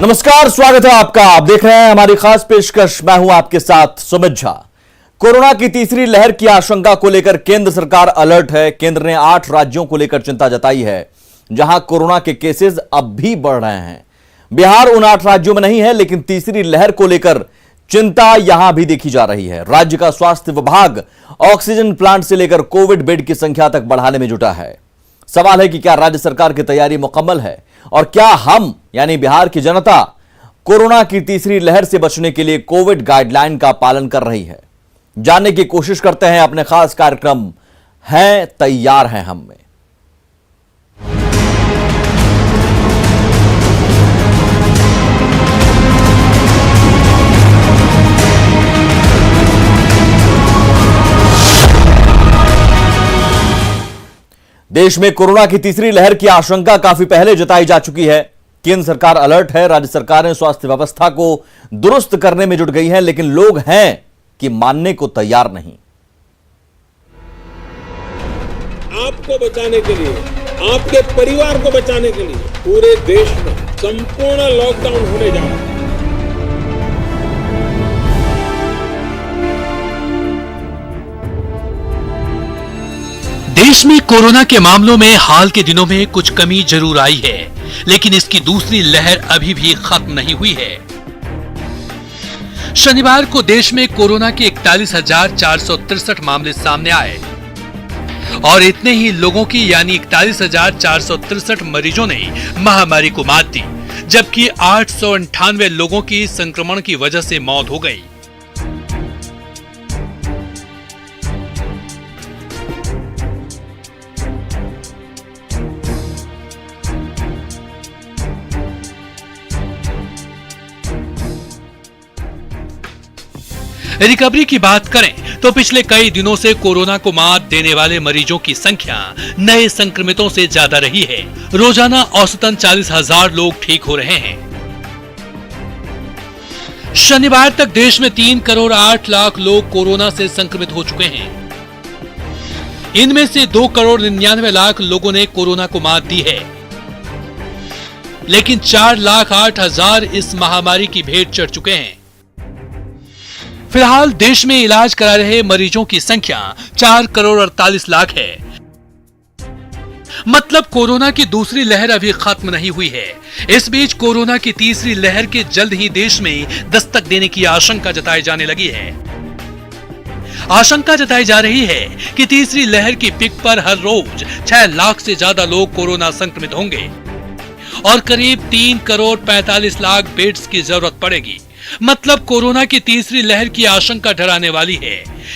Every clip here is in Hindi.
नमस्कार, स्वागत है आपका। आप देख रहे हैं हमारी खास पेशकश। मैं हूं आपके साथ सुमित झा। कोरोना की तीसरी लहर की आशंका को लेकर केंद्र सरकार अलर्ट है। केंद्र ने 8 राज्यों को लेकर चिंता जताई है जहां कोरोना के केसेस अब भी बढ़ रहे हैं। बिहार उन 8 राज्यों में नहीं है, लेकिन तीसरी लहर को लेकर चिंता यहां भी देखी जा रही है। राज्य का स्वास्थ्य विभाग ऑक्सीजन प्लांट से लेकर कोविड बेड की संख्या तक बढ़ाने में जुटा है। सवाल है कि क्या राज्य सरकार की तैयारी मुकम्मल है और क्या हम यानी बिहार की जनता कोरोना की तीसरी लहर से बचने के लिए कोविड गाइडलाइन का पालन कर रही है। जानने की कोशिश करते हैं अपने खास कार्यक्रम हैं तैयार हैं हम में। देश में कोरोना की तीसरी लहर की आशंका काफी पहले जताई जा चुकी है। केंद्र सरकार अलर्ट है। राज्य सरकारें स्वास्थ्य व्यवस्था को दुरुस्त करने में जुट गई हैं, लेकिन लोग हैं कि मानने को तैयार नहीं। आपको बचाने के लिए, आपके परिवार को बचाने के लिए पूरे देश में संपूर्ण लॉकडाउन होने जा रहा है। देश में कोरोना के मामलों में हाल के दिनों में कुछ कमी जरूर आई है, लेकिन इसकी दूसरी लहर अभी भी खत्म नहीं हुई है। शनिवार को देश में कोरोना के 41,463 मामले सामने आए और इतने ही लोगों की यानी 41,463 मरीजों ने महामारी को मात दी, जबकि 898 लोगों की संक्रमण की वजह से मौत हो गई। रिकवरी की बात करें तो पिछले कई दिनों से कोरोना को मात देने वाले मरीजों की संख्या नए संक्रमितों से ज्यादा रही है। रोजाना औसतन 40,000 लोग ठीक हो रहे हैं। शनिवार तक देश में 3 करोड़ 8 लाख लोग कोरोना से संक्रमित हो चुके हैं। इनमें से 2 करोड़ 99 लाख लोगों ने कोरोना को मात दी है, लेकिन 4,08,000 इस महामारी की भेंट चढ़ चुके हैं। फिलहाल देश में इलाज करा रहे मरीजों की संख्या 4 करोड़ 48 लाख है। मतलब कोरोना की दूसरी लहर अभी खत्म नहीं हुई है। इस बीच कोरोना की तीसरी लहर के जल्द ही देश में दस्तक देने की आशंका जताई जाने लगी है। आशंका जताई जा रही है कि तीसरी लहर की पिक पर हर रोज 6 लाख से ज्यादा लोग कोरोना संक्रमित होंगे और करीब 3 करोड़ 45 लाख बेड्स की जरूरत पड़ेगी। मतलब कोरोना की तीसरी लहर की आशंका डराने वाली है।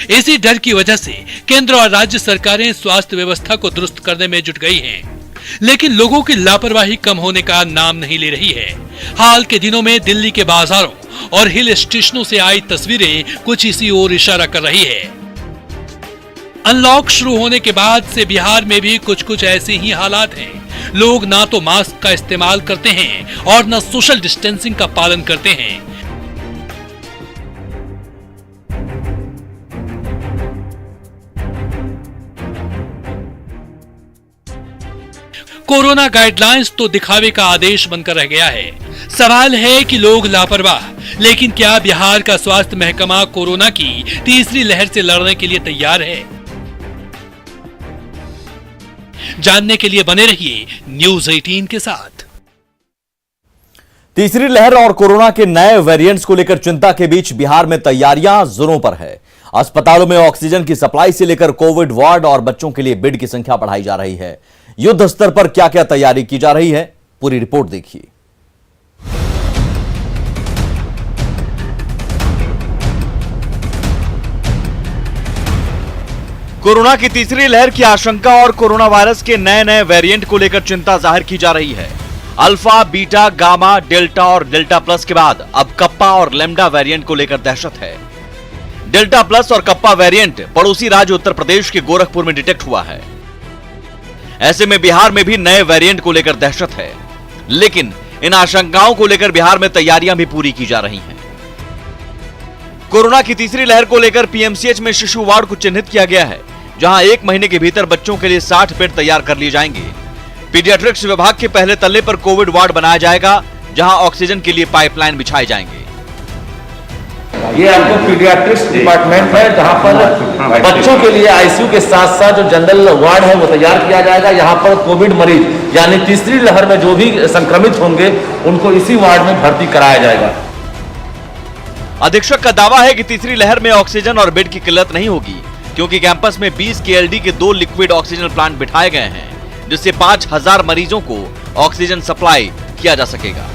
इसी डर की वजह से केंद्र और राज्य सरकारें स्वास्थ्य व्यवस्था को दुरुस्त करने में जुट गई हैं, लेकिन लोगों की लापरवाही कम होने का नाम नहीं ले रही है। हाल के दिनों में दिल्ली के बाजारों और हिल स्टेशनों से आई तस्वीरें कुछ इसी ओर इशारा कर रही है। अनलॉक शुरू होने के बाद से बिहार में भी कुछ ऐसे ही हालात हैं। लोग ना तो मास्क का इस्तेमाल करते हैं और न सोशल डिस्टेंसिंग का पालन करते हैं। कोरोना गाइडलाइंस तो दिखावे का आदेश बनकर रह गया है। सवाल है कि लोग लापरवाह, लेकिन क्या बिहार का स्वास्थ्य महकमा कोरोना की तीसरी लहर से लड़ने के लिए तैयार है? जानने के लिए बने रहिए न्यूज 18 के साथ। तीसरी लहर और कोरोना के नए वेरिएंट्स को लेकर चिंता के बीच बिहार में तैयारियां जोरों पर है। अस्पतालों में ऑक्सीजन की सप्लाई से लेकर कोविड वार्ड और बच्चों के लिए बेड की संख्या बढ़ाई जा रही है। युद्ध स्तर पर क्या क्या तैयारी की जा रही है, पूरी रिपोर्ट देखिए। कोरोना की तीसरी लहर की आशंका और कोरोना वायरस के नए वेरिएंट को लेकर चिंता जाहिर की जा रही है। अल्फा, बीटा, गामा, डेल्टा और डेल्टा प्लस के बाद अब कप्पा और लैम्डा वेरिएंट को लेकर दहशत है। डेल्टा प्लस और कप्पा वेरिएंट पड़ोसी राज्य उत्तर प्रदेश के गोरखपुर में डिटेक्ट हुआ है। ऐसे में बिहार में भी नए वेरिएंट को लेकर दहशत है, लेकिन इन आशंकाओं को लेकर बिहार में तैयारियां भी पूरी की जा रही हैं। कोरोना की तीसरी लहर को लेकर पीएमसीएच में शिशु वार्ड को चिन्हित किया गया है, जहां 1 महीने के भीतर बच्चों के लिए 60 बेड तैयार कर लिए जाएंगे। पीडियाट्रिक्स विभाग के पहले तल्ले पर कोविड वार्ड बनाया जाएगा, जहां ऑक्सीजन के लिए पाइपलाइन बिछाए जाएंगे। ये आपको पीडियाट्रिक्स डिपार्टमेंट है जहां पर बच्चों के लिए आईसीयू के साथ साथ जो जनरल वार्ड है वो तैयार किया जाएगा। यहाँ पर कोविड मरीज यानी तीसरी लहर में जो भी संक्रमित होंगे उनको इसी वार्ड में भर्ती कराया जाएगा। अधीक्षक का दावा है कि तीसरी लहर में ऑक्सीजन और बेड की किल्लत नहीं होगी, क्योंकि कैंपस में 20 KLD के 2 लिक्विड ऑक्सीजन प्लांट बिठाए गए हैं, जिससे 5000 मरीजों को ऑक्सीजन सप्लाई किया जा सकेगा।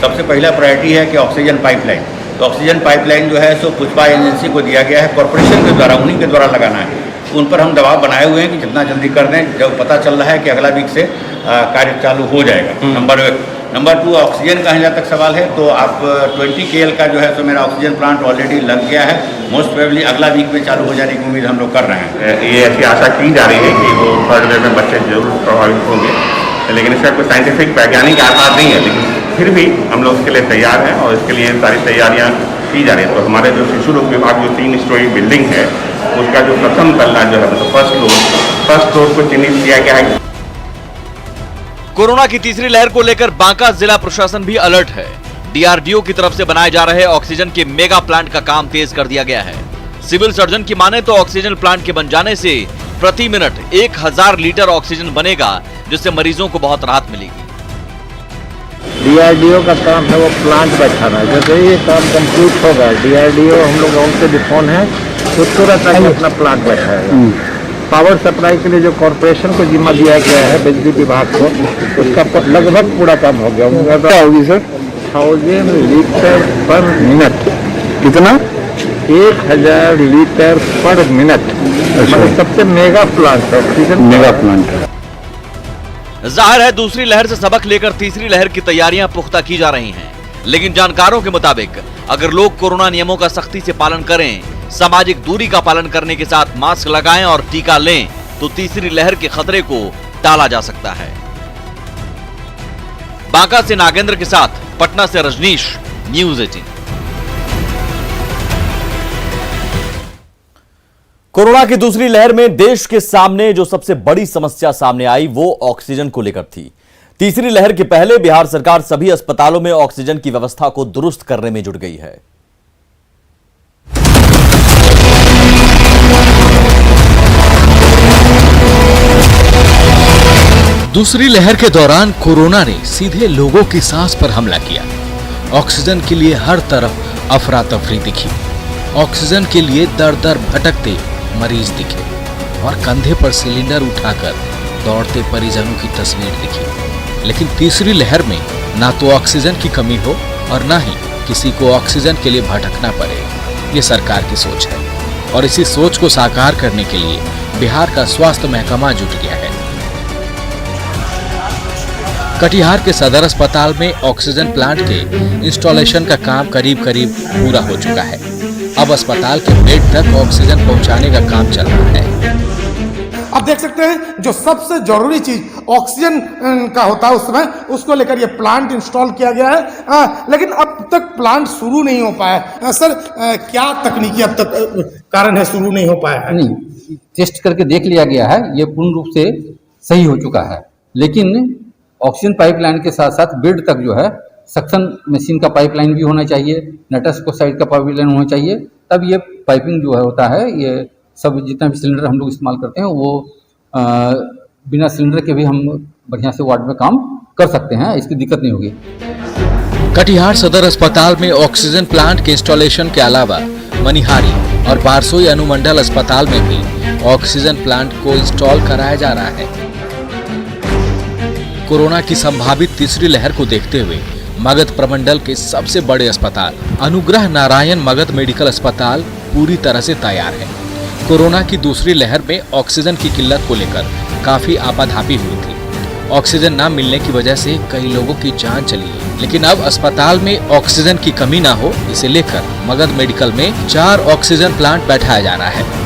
सबसे पहला प्रायोरिटी है कि ऑक्सीजन पाइपलाइन, तो ऑक्सीजन पाइपलाइन जो है सो पुष्पा एजेंसी को दिया गया है, कॉर्पोरेशन के द्वारा, उन्हीं के द्वारा लगाना है। उन पर हम दबाव बनाए हुए हैं कि जितना जल्दी कर दें, जब पता चल रहा है कि अगला वीक से कार्य चालू हो जाएगा। नंबर 1। नंबर 2, ऑक्सीजन का जहाँ तक सवाल है तो आप 20 KL का जो है तो मेरा ऑक्सीजन प्लांट ऑलरेडी लग गया है। मोस्ट प्रोबेबली अगला वीक में चालू हो जाने की उम्मीद हम लोग कर रहे हैं। ये ऐसी आशा की जा रही है कि वो थर्ड वेव में बच्चे जरूर प्रभावित होंगे, लेकिन इसका कोई साइंटिफिक वैज्ञानिक आधार नहीं है, लेकिन फिर भी हम लोग उसके लिए तैयार हैं और इसके लिए सारी तैयारियां की जा रही है। तो हमारे जो शिशु रोग विभाग जो 3 स्टोरी बिल्डिंग है उसका जो प्रथम तल्ला जो है मतलब फर्स्ट फ्लोर को चिन्हित किया गया है। कोरोना की तीसरी लहर को लेकर बांका जिला प्रशासन भी अलर्ट है। DRDO की तरफ से बनाए जा रहे ऑक्सीजन के मेगा प्लांट का काम तेज कर दिया गया है। सिविल सर्जन की माने तो ऑक्सीजन प्लांट के बन जाने से प्रति मिनट 1000 लीटर ऑक्सीजन बनेगा, जिससे मरीजों को बहुत राहत मिलेगी। DRDO का काम है वो प्लांट बैठाना। जैसे ये काम कंप्लीट होगा, DRDO हम लोग उनसे भी फोन है तो तुरंत अपना प्लांट बैठाएगा। पावर सप्लाई के लिए जो कॉर्पोरेशन को जिम्मा दिया गया है बिजली विभाग को, उसका लगभग पूरा काम हो गया। क्या होगी सर? 1000 लीटर पर मिनट। कितना? 1000 लीटर पर मिनट। मतलब सबसे मेगा प्लांट है ऑक्सीजन, मेगा प्लांट। जाहिर है दूसरी लहर से सबक लेकर तीसरी लहर की तैयारियां पुख्ता की जा रही हैं, लेकिन जानकारों के मुताबिक अगर लोग कोरोना नियमों का सख्ती से पालन करें, सामाजिक दूरी का पालन करने के साथ मास्क लगाएं और टीका लें, तो तीसरी लहर के खतरे को टाला जा सकता है। बांका से नागेंद्र के साथ पटना से रजनीश, न्यूज़ 18। कोरोना की दूसरी लहर में देश के सामने जो सबसे बड़ी समस्या सामने आई वो ऑक्सीजन को लेकर थी। तीसरी लहर के पहले बिहार सरकार सभी अस्पतालों में ऑक्सीजन की व्यवस्था को दुरुस्त करने में जुट गई है। दूसरी लहर के दौरान कोरोना ने सीधे लोगों की सांस पर हमला किया। ऑक्सीजन के लिए हर तरफ अफरा तफरी दिखी। ऑक्सीजन के लिए दर दर भटकते मरीज दिखे और कंधे पर सिलेंडर उठाकर दौड़ते परिजनों की तस्वीर दिखी। लेकिन तीसरी लहर में ना तो ऑक्सीजन की कमी हो और ना ही किसी को ऑक्सीजन के लिए भटकना पड़े, ये सरकार की सोच है। और इसी सोच को साकार करने के लिए बिहार का स्वास्थ्य महकमा जुट गया है। कटिहार के सदर अस्पताल में ऑक्सीजन प्लांट के इंस्टॉलेशन का काम करीब करीब पूरा हो चुका है। अब अस्पताल के बेड तक ऑक्सीजन पहुंचाने का काम चल रहा है। आप देख सकते हैं जो सबसे जरूरी चीज ऑक्सीजन का होता है उसमें, उसको लेकर ये प्लांट इंस्टॉल किया गया है, लेकिन अब तक प्लांट शुरू नहीं हो पाया। सर क्या तकनीकी अब तक कारण है शुरू नहीं हो पाया है? नहीं, टेस्ट करके देख लिया गया है, ये पूर्ण रूप से सही हो चुका है। लेकिन ऑक्सीजन पाइपलाइन के साथ साथ बेड तक जो है सक्शन मशीन का पाइपलाइन भी होना चाहिए, नेटस्को साइड का पाइपलाइन होना चाहिए, तब ये पाइपिंग जो है होता है, ये सब जितना भी सिलेंडर हम लोग इस्तेमाल करते हैं वो बिना सिलेंडर के भी हम बढ़िया से वार्ड में काम कर सकते हैं, इसकी दिक्कत नहीं होगी। कटिहार सदर अस्पताल में ऑक्सीजन प्लांट के इंस्टॉलेशन के अलावा मनिहारी और बारसोई अनुमंडल अस्पताल में भी ऑक्सीजन प्लांट को इंस्टॉल कराया जा रहा है। कोरोना की संभावित तीसरी लहर को देखते हुए मगध प्रमंडल के सबसे बड़े अस्पताल अनुग्रह नारायण मगध मेडिकल अस्पताल पूरी तरह से तैयार है। कोरोना की दूसरी लहर में ऑक्सीजन की किल्लत को लेकर काफी आपाधापी हुई थी। ऑक्सीजन न मिलने की वजह से कई लोगों की जान चली गई, लेकिन अब अस्पताल में ऑक्सीजन की कमी न हो, इसे लेकर मगध मेडिकल में 4 ऑक्सीजन प्लांट बैठाया जा रहा है।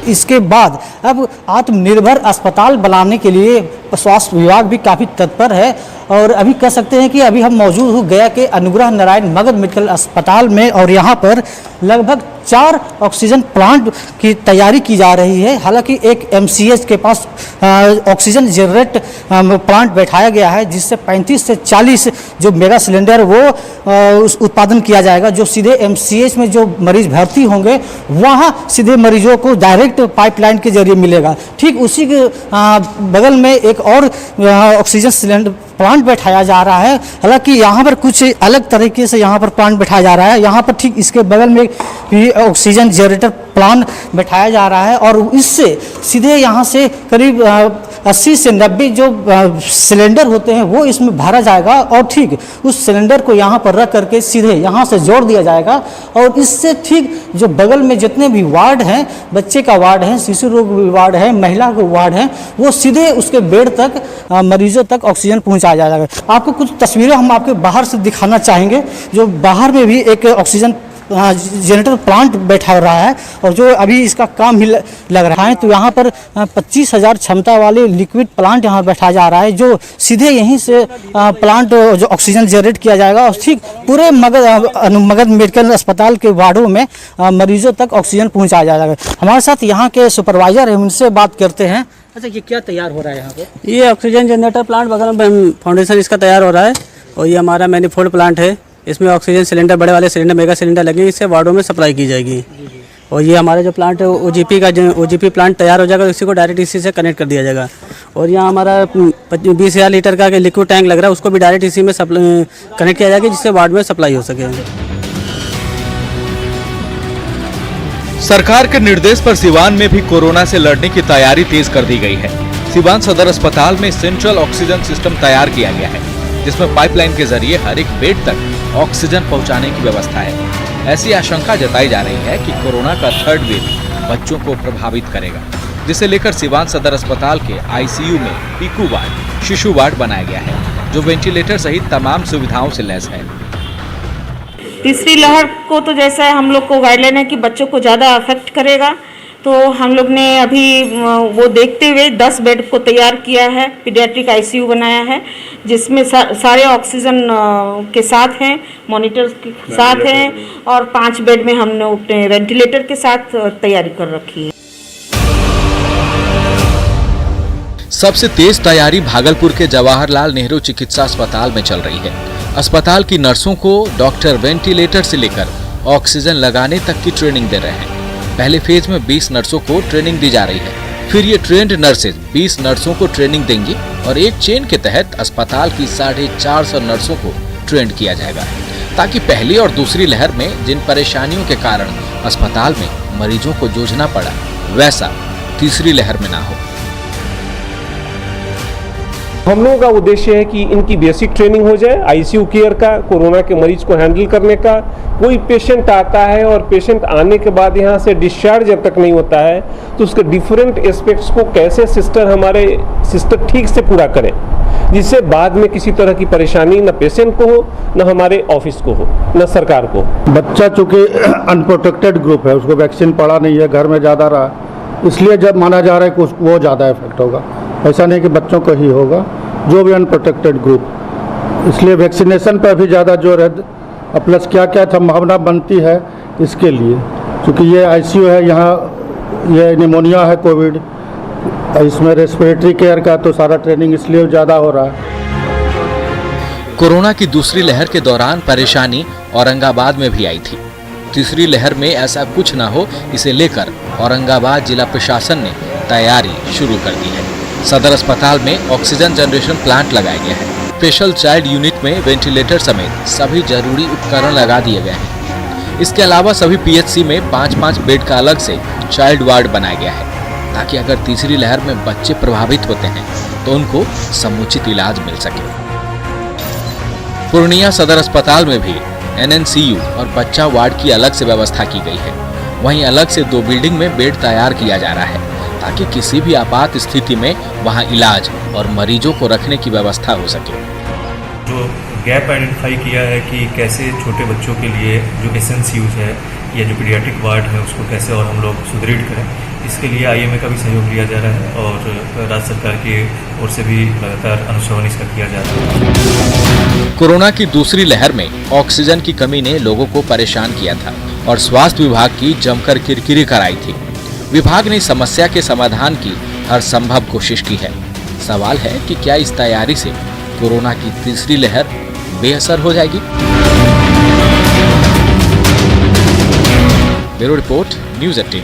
इसके बाद अब आत्मनिर्भर अस्पताल बनाने के लिए स्वास्थ्य विभाग भी काफ़ी तत्पर है और अभी कह सकते हैं कि अभी हम मौजूद हो गया के अनुग्रह नारायण मगध मेडिकल अस्पताल में और यहाँ पर लगभग 4 ऑक्सीजन प्लांट की तैयारी की जा रही है। हालांकि एक MCH के पास ऑक्सीजन जनरेट प्लांट बैठाया गया है, जिससे 35 से 40 जो मेगा सिलेंडर वो उस उत्पादन किया जाएगा, जो सीधे MCH में जो मरीज भर्ती होंगे वहाँ सीधे मरीजों को डायरेक्ट पाइपलाइन के जरिए मिलेगा। ठीक उसी के बगल में एक और ऑक्सीजन सिलेंडर प्लांट बैठाया जा रहा है। हालांकि यहाँ पर कुछ अलग तरीके से यहाँ पर प्लांट बैठाया जा रहा है। यहाँ पर ठीक इसके बगल में भी ऑक्सीजन जनरेटर प्लांट बैठाया जा रहा है और इससे सीधे यहाँ से करीब 80 से 90 जो सिलेंडर होते हैं वो इसमें भरा जाएगा और ठीक उस सिलेंडर को यहाँ पर रख करके सीधे यहाँ से जोड़ दिया जाएगा और इससे ठीक जो बगल में जितने भी वार्ड हैं, बच्चे का वार्ड है, शिशु रोग वार्ड है, महिला का वार्ड है, वो सीधे उसके बेड तक मरीजों तक ऑक्सीजन पहुँचाया जाएगा। आपको कुछ तस्वीरें हम आपके बाहर से दिखाना चाहेंगे, जो बाहर में भी एक ऑक्सीजन जनरेटर प्लांट बैठा रहा है और जो अभी इसका काम भी लग रहा है। तो यहाँ पर 25,000 क्षमता वाले लिक्विड प्लांट यहाँ बैठा जा रहा है, जो सीधे यहीं से प्लांट जो ऑक्सीजन जनरेट किया जाएगा और ठीक पूरे मगध मेडिकल अस्पताल के वार्डों में मरीजों तक ऑक्सीजन पहुँचाया जाएगा। हमारे साथ यहाँ के सुपरवाइजर हैं, उनसे बात करते हैं। अच्छा, ये क्या तैयार हो रहा है यहाँ पे? ये ऑक्सीजन जनरेटर प्लांट बगल में फाउंडेशन इसका तैयार हो रहा है और ये हमारा मैनिफोल्ड प्लांट है। इसमें ऑक्सीजन सिलेंडर, बड़े वाले सिलेंडर, मेगा सिलेंडर लगेंगे, इससे वार्डों में सप्लाई की जाएगी। और ये हमारा जो प्लांट है OGP प्लांट तैयार हो जाएगा, इसी को डायरेक्ट इसी से कनेक्ट कर दिया जाएगा। और यहाँ हमारा 20,000 लीटर का लिक्विड टैंक लग रहा है, उसको भी डायरेक्ट इसी में कनेक्ट किया जाएगा, जिससे वार्ड में सप्लाई हो सके। सरकार के निर्देश पर सिवान में भी कोरोना से लड़ने की तैयारी तेज कर दी गई है। सिवान सदर अस्पताल में सेंट्रल ऑक्सीजन सिस्टम तैयार किया गया है, जिसमें पाइपलाइन के जरिए हर एक बेड तक ऑक्सीजन पहुंचाने की व्यवस्था है। ऐसी आशंका जताई जा रही है कि कोरोना का 3rd वेव बच्चों को प्रभावित करेगा, जिसे लेकर सिवान सदर अस्पताल के ICU में पीकू वार्ड, शिशु वार्ड बनाया गया है, जो वेंटिलेटर सहित तमाम सुविधाओं से लैस है। तीसरी लहर को तो जैसा हम लोग को गाइडलाइन है कि बच्चों को ज़्यादा अफेक्ट करेगा, तो हम लोग ने अभी वो देखते हुए 10 बेड को तैयार किया है, पीडियाट्रिक ICU बनाया है, जिसमें सारे ऑक्सीजन के साथ हैं, मॉनिटर के साथ हैं और 5 बेड में हमने अपने वेंटिलेटर के साथ तैयारी कर रखी है। सबसे तेज तैयारी भागलपुर के जवाहरलाल नेहरू चिकित्सा अस्पताल में चल रही है। अस्पताल की नर्सों को डॉक्टर वेंटिलेटर से लेकर ऑक्सीजन लगाने तक की ट्रेनिंग दे रहे हैं। पहले फेज में 20 नर्सों को ट्रेनिंग दी जा रही है, फिर ये ट्रेंड नर्सेज 20 नर्सों को ट्रेनिंग देंगी और एक चेन के तहत अस्पताल की 450 नर्सों को ट्रेंड किया जाएगा, ताकि पहली और दूसरी लहर में जिन परेशानियों के कारण अस्पताल में मरीजों को जूझना पड़ा, वैसा तीसरी लहर में ना हो। हम लोगों का उद्देश्य है कि इनकी बेसिक ट्रेनिंग हो जाए, ICU केयर का, कोरोना के मरीज को हैंडल करने का। कोई पेशेंट आता है और पेशेंट आने के बाद यहाँ से डिस्चार्ज जब तक नहीं होता है तो उसके डिफरेंट एस्पेक्ट्स को कैसे हमारे सिस्टर ठीक से पूरा करें, जिससे बाद में किसी तरह की परेशानी न पेशेंट को हो, न हमारे ऑफिस को हो, न सरकार को। बच्चा चूँकि अनप्रोटेक्टेड ग्रुप है, उसको वैक्सीन पड़ा नहीं है, घर में ज़्यादा रहा, इसलिए जब माना जा रहा है कि वो ज़्यादा इफेक्ट होगा। ऐसा नहीं कि बच्चों को ही होगा, जो भी अनप्रोटेक्टेड ग्रुप, इसलिए वैक्सीनेशन पर भी ज़्यादा जोर है। प्लस क्या क्या संभावना बनती है इसके लिए, क्योंकि ये ICU है, यहाँ ये निमोनिया है, कोविड, इसमें रेस्पिरेटरी केयर का तो सारा ट्रेनिंग इसलिए ज़्यादा हो रहा है। कोरोना की दूसरी लहर के दौरान परेशानी औरंगाबाद में भी आई थी। तीसरी लहर में ऐसा कुछ न हो, इसे लेकर औरंगाबाद जिला प्रशासन ने तैयारी शुरू कर दी है। सदर अस्पताल में ऑक्सीजन जनरेशन प्लांट लगाया गया है। स्पेशल चाइल्ड यूनिट में वेंटिलेटर समेत सभी जरूरी उपकरण लगा दिए गए हैं। इसके अलावा सभी PHC में 5-5 बेड का अलग से चाइल्ड वार्ड बनाया गया है, ताकि अगर तीसरी लहर में बच्चे प्रभावित होते हैं तो उनको समुचित इलाज मिल सके। पूर्णिया सदर अस्पताल में भी NNCU और बच्चा वार्ड की अलग से व्यवस्था की गई है। वहीं अलग से 2 बिल्डिंग में बेड तैयार किया जा रहा है, ताकि किसी भी आपात स्थिति में वहां इलाज और मरीजों को रखने की व्यवस्था हो सके। जो गैप आइडेंटिफाई किया है कि कैसे छोटे बच्चों के लिए जो SNCUs है या जो पीडियाट्रिक वार्ड है उसको कैसे और हम लोग सुदृढ़ करें, इसके लिए IMA का भी सहयोग लिया जा रहा है और राज्य सरकार की ओर से भी लगातार अनुश्रवण इसका किया जा रहा है। कोरोना की दूसरी लहर में ऑक्सीजन की कमी ने लोगों को परेशान किया था। और स्वास्थ्य विभाग की जमकर किरकिरी कराई थी। विभाग ने समस्या के समाधान की हर संभव कोशिश की है। सवाल है कि क्या इस तैयारी से कोरोना की तीसरी लहर बेअसर हो जाएगी? Bureau report, news 18।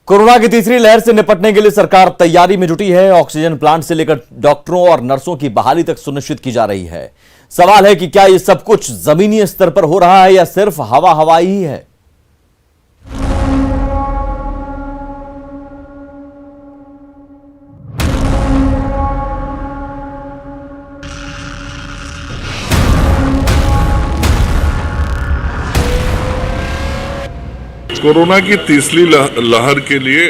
कोरोना की तीसरी लहर से निपटने के लिए सरकार तैयारी में जुटी है। ऑक्सीजन प्लांट से लेकर डॉक्टरों और नर्सों की बहाली तक सुनिश्चित की जा रही है। सवाल है कि क्या ये सब कुछ जमीनी स्तर पर हो रहा है या सिर्फ हवाई ही है? कोरोना की तीसरी लहर के लिए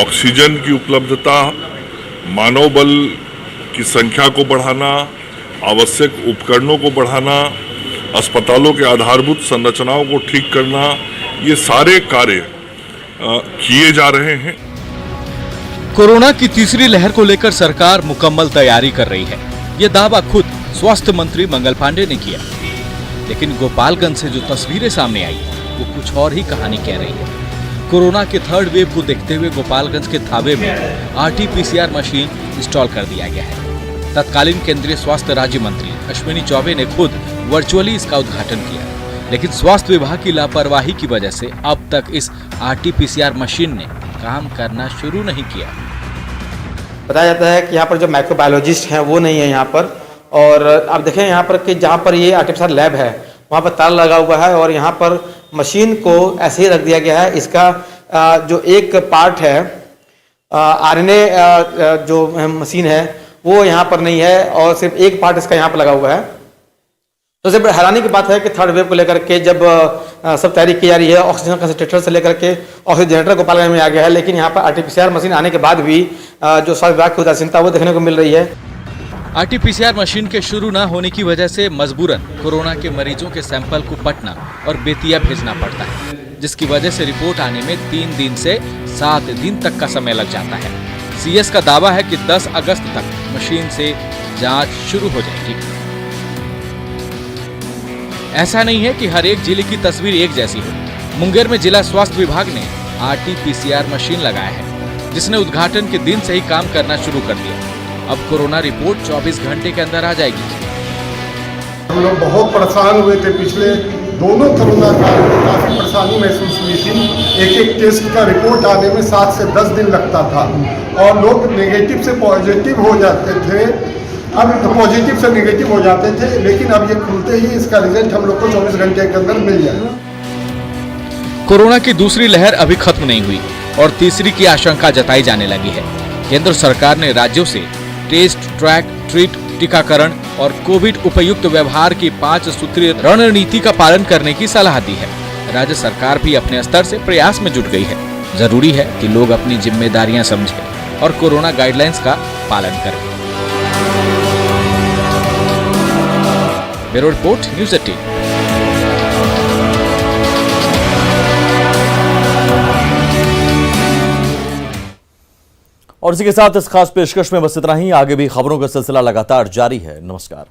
ऑक्सीजन की उपलब्धता, मानव बल की संख्या को बढ़ाना, आवश्यक उपकरणों को बढ़ाना, अस्पतालों के आधारभूत संरचनाओं को ठीक करना, ये सारे कार्य किए जा रहे हैं। कोरोना की तीसरी लहर को लेकर सरकार मुकम्मल तैयारी कर रही है। ये दावा खुद स्वास्थ्य मंत्री मंगल पांडे ने किया। लेकिन गोपालगंज से जो तस्वीरें सामने आई वो कुछ और ही कहानी कह रही है। कोरोना के थर्ड वेव को देखते हुए गोपालगंज के थावे में RT-PCR मशीन इंस्टॉल कर दिया गया है। तत्कालीन केंद्रीय स्वास्थ्य राज्य मंत्री अश्विनी चौबे ने खुद वर्चुअली इसका उद्घाटन किया। लेकिन स्वास्थ्य विभाग की लापरवाही की वजह से अब तक इस RT-PCR मशीन ने काम करना शुरू नहीं किया। बताया जाता है कि यहाँ पर जो माइक्रोबायोलॉजिस्ट हैं वो नहीं है यहाँ पर। और आप देखें यहाँ पर कि जहाँ पर ये RT-PCR लैब है वहाँ पर ताला लगा हुआ है और यहाँ पर मशीन को ऐसे ही रख दिया गया है। इसका जो एक पार्ट है RNA जो मशीन है वो यहाँ पर नहीं है और सिर्फ एक पार्ट इसका यहाँ पर लगा हुआ है। तो सबसे हैरानी की बात है कि थर्ड वेव को लेकर के जब सब तैयारी की जा रही है, ऑक्सीजन कंसंट्रेटर से लेकर के ऑक्सीजन जनरेटर गोपालगंज में आ गया है, लेकिन यहाँ पर RT-PCR मशीन आने के बाद भी जो स्वास्थ्य विभाग की उदासीनता वो देखने को मिल रही है। RT-PCR मशीन के शुरू न होने की वजह से मजबूरन कोरोना के मरीजों के सैंपल को पटना और बेतिया भेजना पड़ता है, जिसकी वजह से रिपोर्ट आने में 3 दिन से 7 दिन तक का समय लग जाता है। CS का दावा है कि 10 अगस्त तक मशीन से जांच शुरू हो जाएगी। ऐसा नहीं है कि हर एक जिले की तस्वीर एक जैसी हो। मुंगेर में जिला स्वास्थ्य विभाग ने RT-PCR मशीन लगाया है, जिसने उद्घाटन के दिन से ही काम करना शुरू कर दिया। अब कोरोना रिपोर्ट 24 घंटे के अंदर आ जाएगी। हम लोग बहुत परेशान हुए थे पिछले दोनों कोरोना काल में, काफ़ी परेशानी महसूस हुई थी। एक टेस्ट का रिपोर्ट आने में 7 से 10 दिन लगता था और लोग नेगेटिव से पॉजिटिव हो जाते थे। अब पॉजिटिव से नेगेटिव हो जाते थे, लेकिन अब ये खुलते ही इसका रिजल्ट हम लोग को 24 घंटे के अंदर मिल जाएगा। कोरोना की दूसरी लहर अभी खत्म नहीं हुई और तीसरी की आशंका जताई जाने लगी है। केंद्र सरकार ने राज्यों से टेस्ट, ट्रैक, ट्रीट, टीकाकरण और कोविड उपयुक्त व्यवहार की 5 सूत्रीय रणनीति का पालन करने की सलाह दी है। राज्य सरकार भी अपने स्तर से प्रयास में जुट गई है। जरूरी है कि लोग अपनी जिम्मेदारियां समझें और कोरोना गाइडलाइंस का पालन करें। Bureau report, news 18। और इसी के साथ इस खास पेशकश में बस इतना ही। आगे भी खबरों का सिलसिला लगातार जारी है। नमस्कार।